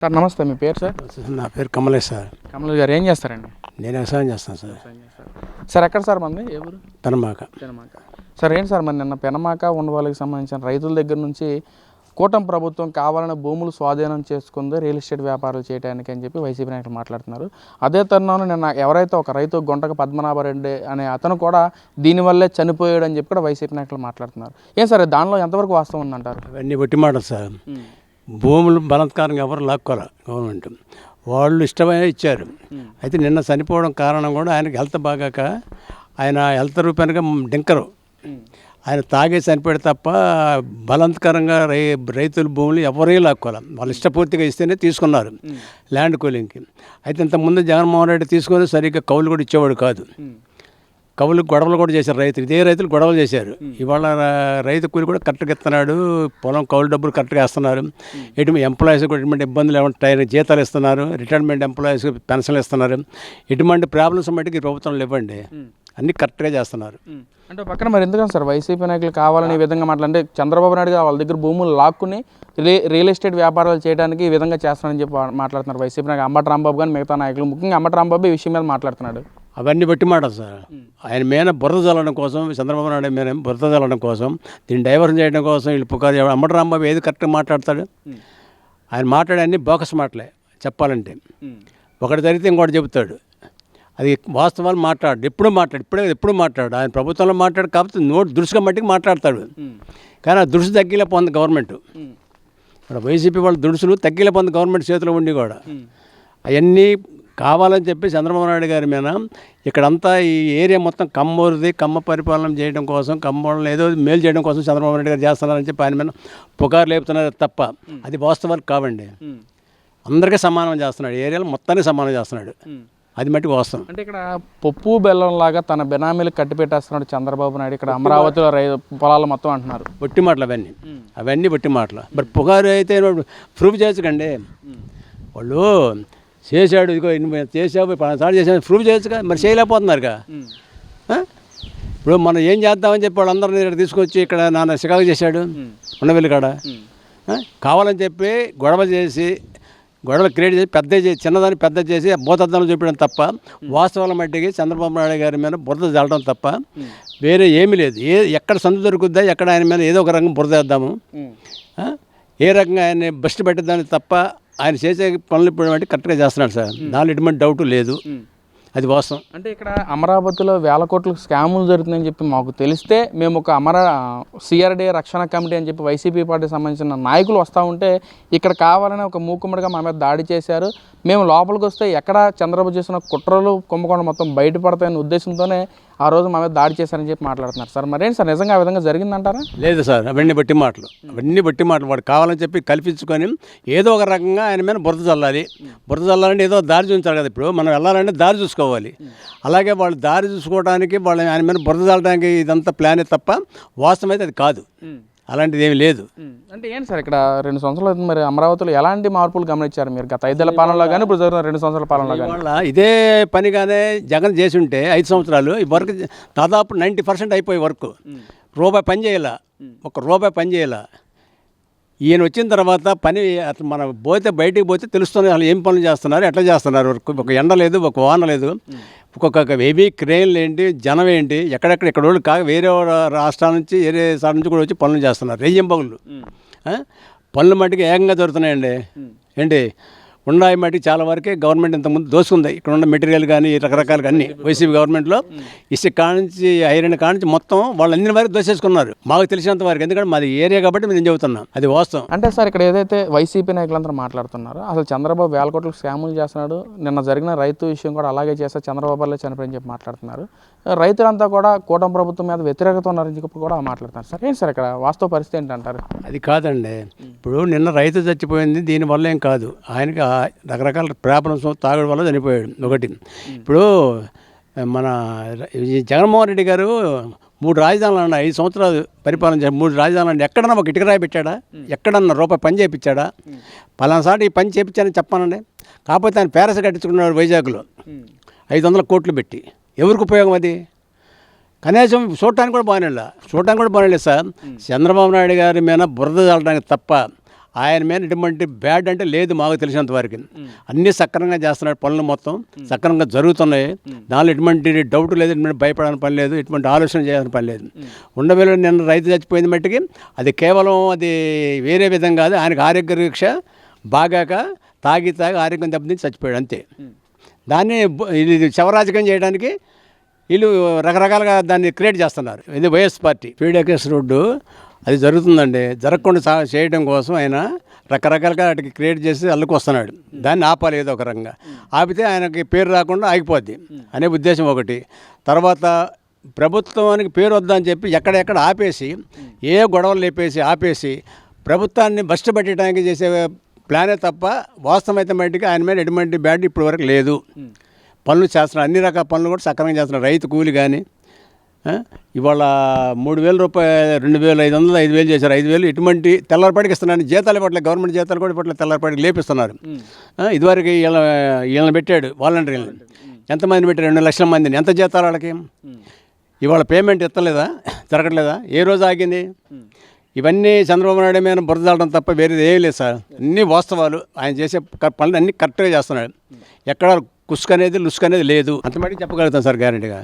Sir నమస్తే, మీ పేరు sir? నా పేరు కమలేష్ సార్. కమల్ గారు ఏం చేస్తారండి? నేను వ్యవసాయం చేస్తాను సార్. సార్ ఎక్కడ సార్ మంది ఏ ఊరు? పెనమాక. సార్ ఏంటి సార్, మరి నిన్న పెనమాక ఉండవాళ్ళకి సంబంధించిన రైతుల దగ్గర నుంచి కూటమి ప్రభుత్వం కావాలని భూములు స్వాధీనం చేసుకుంది రియల్ ఎస్టేట్ వ్యాపారాలు చేయడానికి అని చెప్పి వైసీపీ నాయకులు మాట్లాడుతున్నారు. అదే తరుణంలో నిన్న ఎవరైతే ఒక రైతు గుంటక పద్మనాభరెడ్డి అనే అతను కూడా దీనివల్లే చనిపోయాడు అని చెప్పి కూడా వైసీపీ నాయకులు మాట్లాడుతున్నారు. ఏం సార్ దానిలో ఎంతవరకు వాస్తవం ఉందంటారు? అవన్నీ బట్టి మాటలు సార్. భూములు బలాత్కారంగా ఎవరు లాక్కోరా, గవర్నమెంట్ వాళ్ళు ఇష్టమైన ఇచ్చారు. అయితే నిన్న చనిపోవడం కారణం కూడా ఆయనకి హెల్త్ బాగాక, ఆయన హెల్త్ రూపాయలుగా డింకరు, ఆయన తాగే చనిపోయాడు తప్ప బలాత్కారంగా రైతుల భూములు ఎవరే లాక్కోవాలి. వాళ్ళు ఇష్టపూర్తిగా ఇస్తేనే తీసుకున్నారు ల్యాండ్ కూలింగ్కి. అయితే ఇంతకుముందు జగన్మోహన్ రెడ్డి తీసుకొని సరిగ్గా కౌలు కూడా ఇచ్చేవాడు కాదు. కవులు గొడవలు కూడా చేశారు రైతులు, ఇదే రైతులు గొడవలు చేశారు. ఇవాళ రైతు కూలి కూడా కరెక్ట్గా ఇస్తున్నాడు, పొలం కౌలు డబ్బులు కరెక్ట్గా ఇస్తున్నారు. ఎటువంటి ఎంప్లాయీస్ కూడా ఎటువంటి ఇబ్బందులు ఏమంటాయి, జీతాలు ఇస్తున్నారు, రిటైర్మెంట్ ఎంప్లాయీస్ పెన్షన్లు ఇస్తున్నారు. ఎటువంటి ప్రాబ్లమ్స్ మట్టికి ప్రభుత్వంలో ఇవ్వండి, అన్నీ కరెక్ట్గా చేస్తున్నారు. అంటే పక్కన మరి ఎందుకని సార్ వైసీపీ నాయకులు కావాలని ఈ విధంగా మాట్లాడంటే చంద్రబాబు నాయుడు గారు వాళ్ళ దగ్గర భూములు లాక్కుని రియల్ ఎస్టేట్ వ్యాపారాలు చేయడానికి ఈ విధంగా చేస్తున్నారని చెప్పి మాట్లాడుతున్నారు వైసీపీ నాయకులు అంబటి రాంబాబు కానీ మిగతా నాయకులు. ముఖ్యంగా అంబటి రాంబాబు ఈ విషయం మీద మాట్లాడుతున్నాడు. అవన్నీ బట్టి మాట సార్. ఆయన మీద బురద చల్లడం కోసం, చంద్రబాబు నాయుడు మీద బురద చల్లడం కోసం, దీన్ని డైవర్షన్ చేయడం కోసం వీళ్ళు పుకారు. అంబటి రాంబాబు ఏది కరెక్ట్గా మాట్లాడతాడు? ఆయన మాట్లాడే అన్ని బోకస్ మాటలే చెప్పాలంటే. ఒకటి జరిగితే ఇంకోటి చెబుతాడు. అది వాస్తవాలు మాట్లాడు, ఎప్పుడు మాట్లాడు. ఆయన ప్రభుత్వంలో మాట్లాడు కాకపోతే నోటు దురుసుగా మట్టికి మాట్లాడతాడు. కానీ ఆ దురుసు తగ్గిలేపోతుంది గవర్నమెంట్. ఇప్పుడు వైసీపీ వాళ్ళ దురుసులు తగ్గిలేపోతుంది గవర్నమెంట్ చేతిలో ఉండి కూడా. అవన్నీ కావాలని చెప్పి చంద్రబాబు నాయుడు గారి మీద ఇక్కడంతా ఈ ఏరియా మొత్తం కమ్మూరిది, కమ్మ పరిపాలన చేయడం కోసం, కమ్మోళ్ళని ఏదో మేలు చేయడం కోసం చంద్రబాబు నాయుడు గారు చేస్తున్నారని చెప్పి ఆయన మీద పుకారు లేపుతున్నారు తప్ప అది వాస్తవాలు కావండి. అందరికీ సమానం చేస్తున్నాడు, ఏరియాలో మొత్తానికి సమానం చేస్తున్నాడు. అది మట్టి వాస్తవం. అంటే ఇక్కడ పప్పు బెల్లం లాగా తన బెనామీలు కట్టి పెట్టేస్తున్నాడు చంద్రబాబు నాయుడు ఇక్కడ అమరావతిలో పొలాలు మొత్తం అంటున్నారు. బొట్టి మాటలు అవన్నీ బొట్టి మాటలు. మరి పుకారు అయితే ప్రూఫ్ చేయొచ్చుకండి. వాళ్ళు చేశాడు, ఇదిగో చేసావు, పలాసారి చేసాడు, ప్రూఫ్ చేయొచ్చుగా. మరి చేయలేకపోతున్నారుగా. ఇప్పుడు మనం ఏం చేద్దామని చెప్పి వాళ్ళందరినీ తీసుకొచ్చి ఇక్కడ నాన్న షికాగో చేశాడు ఉండవెల్లి కాడ. కావాలని చెప్పి గొడవలు క్రియేట్ చేసి చిన్నదాన్ని పెద్ద చేసి భూతద్దంలో చూపించడం తప్ప వాస్తవాల మట్టికి చంద్రబాబు నాయుడు గారి మీద బురద చల్లడం తప్ప వేరే ఏమీ లేదు. ఎక్కడ సందు దొరుకుద్దా, ఎక్కడ ఆయన మీద ఏదో ఒక రంగం బురద వేద్దాము, ఏ రకంగా ఆయన్ని బెస్ట్ పెట్టేదాన్ని తప్ప ఆయన చేసే పనులు ఇప్పుడు బట్టి కరెక్ట్గా చేస్తున్నాడు సార్. దానిలో ఎటువంటి డౌట్ లేదు, అది వాస్తవం. అంటే ఇక్కడ అమరావతిలో వేల కోట్ల స్కాములు జరుగుతుందని చెప్పి మాకు తెలిస్తే మేము ఒక సిఆర్డీ రక్షణ కమిటీ అని చెప్పి వైసీపీ పార్టీకి సంబంధించిన నాయకులు వస్తూ ఉంటే ఇక్కడ కావాలని ఒక మూకుమ్మడిగా మా మీద దాడి చేశారు. మేము లోపలికి వస్తే ఎక్కడ చంద్రబాబు చేసిన కుట్రలు కుంభకోణం మొత్తం బయటపడతాయనే ఉద్దేశంతోనే ఆ రోజు మా మీద దాడి చేశారని చెప్పి మాట్లాడుతున్నారు సార్. మరేంటి సార్ నిజంగా ఆ విధంగా జరిగిందంటారా? లేదు సార్, అవన్నీ బట్టి మాటలు వాడు కావాలని చెప్పి కల్పించుకొని ఏదో ఒక రకంగా ఆయన మీద బురద చల్లాలంటే ఏదో దారి చూపించాలి కదా. ఇప్పుడు మనం వెళ్ళాలంటే దారి చూసుకోవాలి. అలాగే వాళ్ళు దారి చూసుకోవడానికి ఆయన మీద బురద చల్లడానికి ఇదంతా ప్లానే తప్ప వాస్తవం అయితే అది కాదు. అలాంటిది ఏమీ లేదు. అంటే ఏంటి సార్ ఇక్కడ 2 సంవత్సరాలు మరి అమరావతిలో ఎలాంటి మార్పులు గమనించారు మీరు గత 5 ఏళ్ల పాలనలో కానీ ఇప్పుడు జరిగిన 2 సంవత్సరాల పాలనలో కానీ? ఇదే పనిగానే జగన్ చేసి ఉంటే 5 సంవత్సరాలు ఈ వర్క్ దాదాపు 90% అయిపోయి వర్క్. రూపాయి పని చేయాల. ఈయన వచ్చిన తర్వాత పని అసలు మనం బయటికి పోతే తెలుస్తుంది అసలు ఏం పనులు చేస్తున్నారు, ఎట్లా చేస్తున్నారు వర్క్. ఒక ఎండ లేదు, ఒక వాన లేదు, ఒక్కొక్క హెవీ క్రెయిన్లు ఏంటి, జనం ఏంటి, ఇక్కడ వాళ్ళు వేరే రాష్ట్రాల నుంచి వేరే సార్ నుంచి కూడా వచ్చి పనులు చేస్తున్నారు. రెయ్యం పగులు పనులు మట్టికి ఏకంగా జరుగుతున్నాయండి. ఏంటి ఉన్నాయి మట్టికి చాలా వరకే గవర్నమెంట్ ఇంతకుముందు దోసుకుంది. ఇక్కడ ఉన్న మెటీరియల్ కానీ రకరకాలుగా అన్ని వైసీపీ గవర్నమెంట్లో ఇసుక కానించి ఐరన్ కానించి మొత్తం వాళ్ళు అన్ని వరకు దోసేసుకున్నారు మాకు తెలిసినంత వరకు. ఎందుకంటే మాది ఏరియా కాబట్టి మేము చెబుతున్నాం, అది వాస్తవం. అంటే సార్ ఇక్కడ ఏదైతే వైసీపీ నాయకులందరూ మాట్లాడుతున్నారో అసలు చంద్రబాబు వేల కోట్లకు స్కాములు చేస్తున్నాడు, నిన్న జరిగిన రైతు విషయం కూడా అలాగే చేస్తే చంద్రబాబు వల్లే చనిపోయని చెప్పి మాట్లాడుతున్నారు. రైతులంతా కూడా కూటమి ప్రభుత్వం మీద వ్యతిరేకత ఉన్నారని చెప్పి కూడా మాట్లాడుతున్నారు. సార్ ఏంటి సార్ ఇక్కడ వాస్తవ పరిస్థితి ఏంటంటారు? అది కాదండి. ఇప్పుడు నిన్న రైతు చచ్చిపోయింది దీనివల్ల ఏం కాదు, ఆయనకి రకరకాల ప్రాబ్లమ్స్ తాగడం వల్ల చనిపోయాడు ఒకటి. ఇప్పుడు మన జగన్మోహన్ రెడ్డి గారు 3 రాజధానులు అన్న 5 సంవత్సరాలు పరిపాలన 3 రాజధానులు అంటే ఎక్కడన్నా ఒక ఇటుక రాయి పెట్టాడా, ఎక్కడన్నా రూపాయి పని చేయించాడా? పలానాసారి ఈ పని చేయించానని చెప్పానండి. కాకపోతే ఆయన ప్యారస్ కట్టించుకున్నాడు వైజాగ్లో 500 కోట్లు పెట్టి. ఎవరికి ఉపయోగం అది? కనీసం చూడటానికి కూడా బాగానే లేదు సార్. చంద్రబాబు నాయుడు గారి మీద బురద చల్లడానికి తప్ప ఆయన మీద ఎటువంటి బ్యాడ్ అంటే లేదు మాకు తెలిసినంత వరకు. అన్నీ సక్రమంగా చేస్తున్నాడు, పనులు మొత్తం సక్రమంగా జరుగుతున్నాయి. దానిలో ఎటువంటి డౌట్ లేదు, ఎటువంటి భయపడాలని పని లేదు, ఎటువంటి ఆలోచన చేయాల్సిన పని లేదు. ఉండవేళ నిన్న రైతు చచ్చిపోయింది మట్టికి అది కేవలం అది వేరే విధంగా కాదు, ఆయనకు ఆరోగ్య రీక్ష బాగాక తాగి ఆరోగ్యం దెబ్బతిని చచ్చిపోయాడు అంతే. దాన్ని ఇది శవరాజకం చేయడానికి వీళ్ళు రకరకాలుగా దాన్ని క్రియేట్ చేస్తున్నారు. ఇది వైఎస్ పార్టీ పీడీఎస్ రోడ్డు అది జరుగుతుందండి, జరగకుండా చేయడం కోసం ఆయన రకరకాలుగా వాటికి క్రియేట్ చేసి అల్లుకు వస్తున్నాడు. దాన్ని ఆపాలి ఏదో ఒక రకంగా, ఆపితే ఆయనకి పేరు రాకుండా ఆగిపోద్ది అనే ఉద్దేశం ఒకటి. తర్వాత ప్రభుత్వానికి పేరు వద్దని చెప్పి ఎక్కడెక్కడ ఆపేసి ఏ గొడవలు లేపేసి ఆపేసి ప్రభుత్వాన్ని బస్టు పెట్టడానికి చేసే ప్లానే తప్ప వాస్తవమైతే మట్టికి ఆయన మీద ఎటువంటి బ్యాడ్ ఇప్పటి వరకు లేదు. పనులు చేస్తున్నారు, అన్ని రకాల పనులు కూడా సక్రమంగా చేస్తున్నారు. రైతు కూలి కానీ ఇవాళ 3,000 రూపాయలు 2,500 5,000 చేశారు. 5,000 ఎటువంటి తెల్లారిపాటికి ఇస్తున్నాను. జీతాలు ఇవ్వట్లేదు, గవర్నమెంట్ జీతాలు కూడా ఇవ్వట్లేదు, తెల్లారిపాటికి లేపిస్తున్నారు. ఇదివరకు వీళ్ళని పెట్టాడు వాలంటీర్లను, ఎంతమందిని పెట్టారు? 2 లక్షల మందిని. ఎంత జీతాలు వాళ్ళకి? ఇవాళ పేమెంట్ ఇస్తలేదా, జరగట్లేదా? ఏ రోజు ఆగింది? ఇవన్నీ చంద్రబాబు నాయుడు మీద బురదలడం తప్ప వేరేది ఏమీ లేదు సార్. అన్నీ వాస్తవాలు. ఆయన చేసే పనులు అన్నీ కరెక్ట్గా చేస్తున్నాడు. ఎక్కడ కుసుకు అనేది లుసుకు అనేది లేదు. అంత మటుకు చెప్పగలుగుతాం సార్ గ్యారెంటీగా.